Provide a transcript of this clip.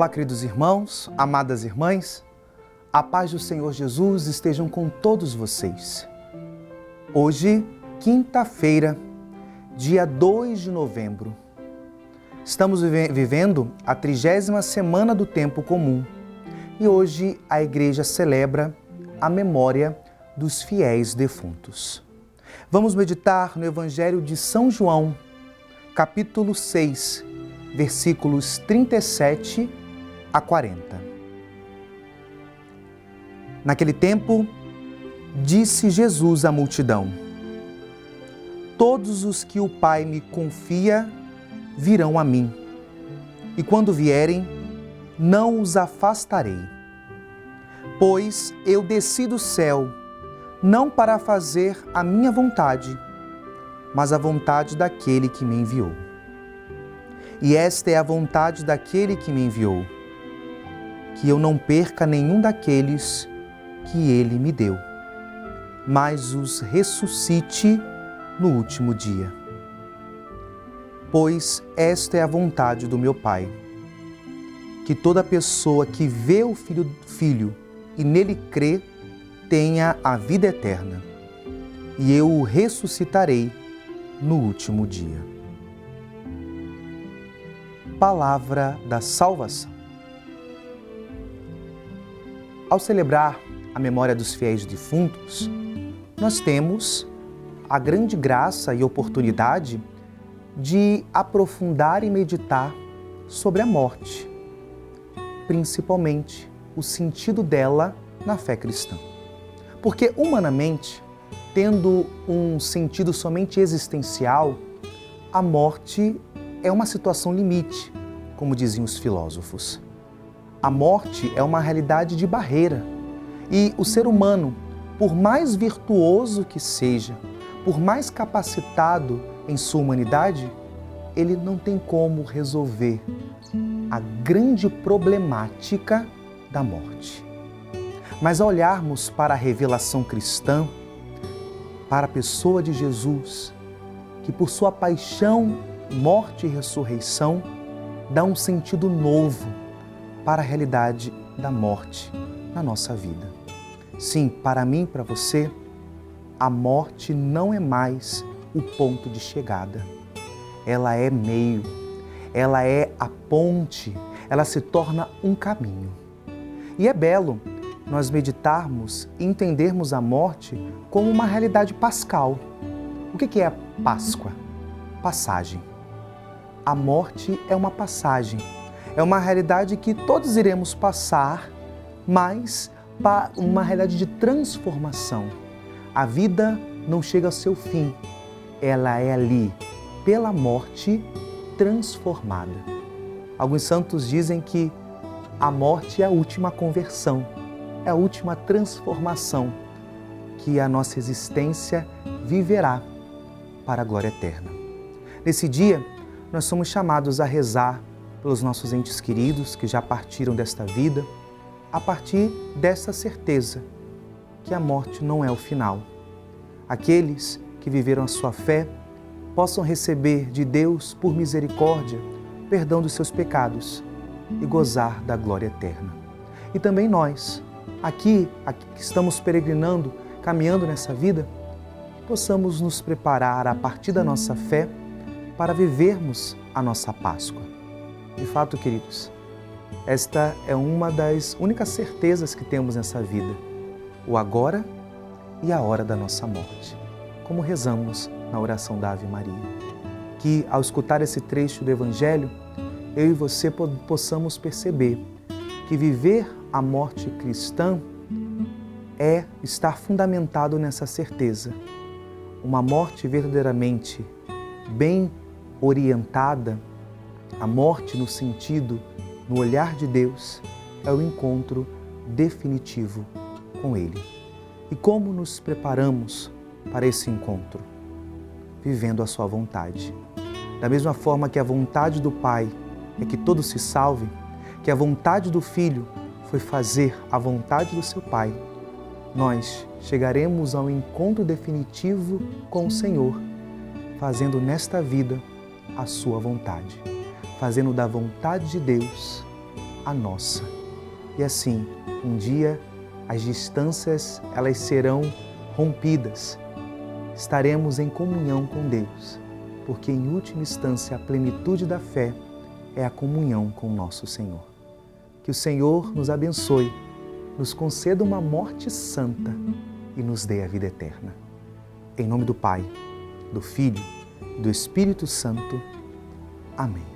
Olá, queridos irmãos, amadas irmãs, a paz do Senhor Jesus estejam com todos vocês. Hoje, quinta-feira, dia 2 de novembro, estamos vivendo a 30ª semana do tempo comum e hoje a Igreja celebra a memória dos fiéis defuntos. Vamos meditar no Evangelho de São João, capítulo 6, versículos 37 a 40. Naquele tempo, disse Jesus à multidão: todos os que o Pai me confia virão a mim, e quando vierem, não os afastarei. Pois eu desci do céu, não para fazer a minha vontade, mas a vontade daquele que me enviou. E esta é a vontade daquele que me enviou, que eu não perca nenhum daqueles que ele me deu, mas os ressuscite no último dia. Pois esta é a vontade do meu Pai, que toda pessoa que vê o Filho e nele crê tenha a vida eterna, e eu o ressuscitarei no último dia. Palavra da salvação. Ao celebrar a memória dos fiéis defuntos, nós temos a grande graça e oportunidade de aprofundar e meditar sobre a morte, principalmente o sentido dela na fé cristã. Porque, humanamente, tendo um sentido somente existencial, a morte é uma situação limite, como diziam os filósofos. A morte é uma realidade de barreira e o ser humano, por mais virtuoso que seja, por mais capacitado em sua humanidade, ele não tem como resolver a grande problemática da morte. Mas ao olharmos para a revelação cristã, para a pessoa de Jesus, que por sua paixão, morte e ressurreição, dá um sentido novo para a realidade da morte na nossa vida. Sim, para mim e para você, a morte não é mais o ponto de chegada. Ela é meio, ela é a ponte, ela se torna um caminho. E é belo nós meditarmos e entendermos a morte como uma realidade pascal. O que é a Páscoa? Passagem. A morte é uma passagem. É uma realidade que todos iremos passar, mas para uma realidade de transformação. A vida não chega ao seu fim. Ela é ali, pela morte, transformada. Alguns santos dizem que a morte é a última conversão, é a última transformação que a nossa existência viverá para a glória eterna. Nesse dia, nós somos chamados a rezar pelos nossos entes queridos que já partiram desta vida, a partir dessa certeza que a morte não é o final. Aqueles que viveram a sua fé possam receber de Deus, por misericórdia, perdão dos seus pecados e gozar da glória eterna. E também nós, aqui que estamos peregrinando, caminhando nessa vida, possamos nos preparar a partir da nossa fé para vivermos a nossa Páscoa. De fato, queridos, esta é uma das únicas certezas que temos nessa vida, o agora e a hora da nossa morte, como rezamos na oração da Ave Maria. Que, ao escutar esse trecho do Evangelho, eu e você possamos perceber que viver a morte cristã é estar fundamentado nessa certeza. Uma morte verdadeiramente bem orientada, a morte no sentido, no olhar de Deus, é o encontro definitivo com Ele. E como nos preparamos para esse encontro? Vivendo a sua vontade. Da mesma forma que a vontade do Pai é que todos se salvem, que a vontade do Filho foi fazer a vontade do seu Pai, nós chegaremos ao encontro definitivo com o Senhor, fazendo nesta vida a sua vontade, fazendo da vontade de Deus a nossa. E assim, um dia, as distâncias elas serão rompidas. Estaremos em comunhão com Deus, porque em última instância a plenitude da fé é a comunhão com o nosso Senhor. Que o Senhor nos abençoe, nos conceda uma morte santa e nos dê a vida eterna. Em nome do Pai, do Filho e do Espírito Santo. Amém.